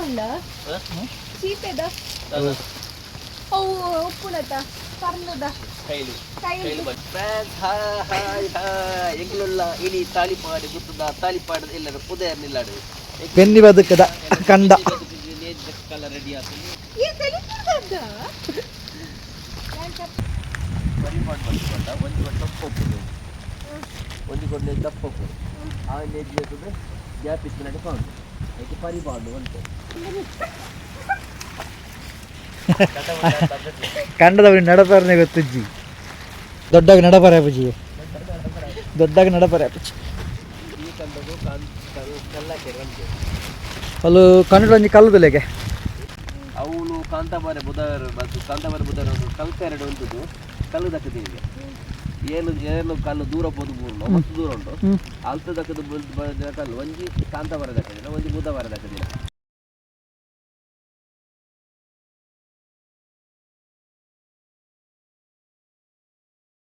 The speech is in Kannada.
ಉಂಡ ಚೀಪೆದ ಅವು ಉಪ್ಪುನತ ಕರ್ನದ ಕೈಲಿ ಕೈಲಿ ಎಂಗ್ಲುಲ್ಲ ಇಳಿ ತಾಲಿಪಾಡು ಗುತ್ತದ ತಾಲಿಪಾಡು ಎಲ್ಲರೂ ಉದಯ ನಿಲ್ಲಾಡು ಬೆನ್ನಿ ಬದುಕದ ಕಂಡ ಕಲ ರೆಡಿ ಆಗ್ತದೆ ಈ ಕಲಿಪುರದ ಪರಿಪಾಡು ಬಂದುಕೊಂಡ ಒಂದು ಕೊಟ್ಟು ತಪ್ಪು ಒಂದು ಕೊಡ್ಲೆ ತಪ್ಪು ಆ ನೇಜ್ ಬೇಕು ಗ್ಯಾಪ್ ಇತ್ತು ಕಾಣು ಅದಕ್ಕೆ ಪರಿಪಾಡು ಬಂತು ಕಂಡದವ್ರಿಗೆ ನಡಪಾರನೆ ಗೊತ್ತಜ್ಜಿ ದೊಡ್ಡಾಗ ನಡಪಾರ ಅಪ್ಪಜಿ ದೊಡ್ಡಾಗ ನಡಪಾರ ಅಪ್ಪಜಿ ಈ ಕಂಡದು ಕಲ್ಲಕ್ಕೆ ರಂಜೆ ಅಲ್ಲೂ ಕನ್ನಡ ಒಂಜಿ ಕಲ್ಲುದಲೆಗೆ ಅವಳು ಕಾಂತಾಬಾರೆ ಬುಧವಾರ ಮತ್ತು ಕಾಂತಾಬಾರೆ ಬುಧವಾರ ಒಂದು ಕಲ್ಕೆರಡು ಉಂಟು ಕಲ್ಲು ದಕ್ಕದಿಗೆ ಏನು ಏನು ಕಲ್ಲು ದೂರ ಹೋದು ಮೂರು ಮಸ್ತ್ ದೂರ ಉಂಟು ಅಲ್ತ ದಕ್ಕದ ಕಲ್ಲು ಒಂಜಿ ಕಾಂತಾಬಾರೆ ದಕ್ಕದಿಲ್ಲ ಒಂಜಿ ಬುಧವಾರ ದಕ್ಕದಿಲ್ಲ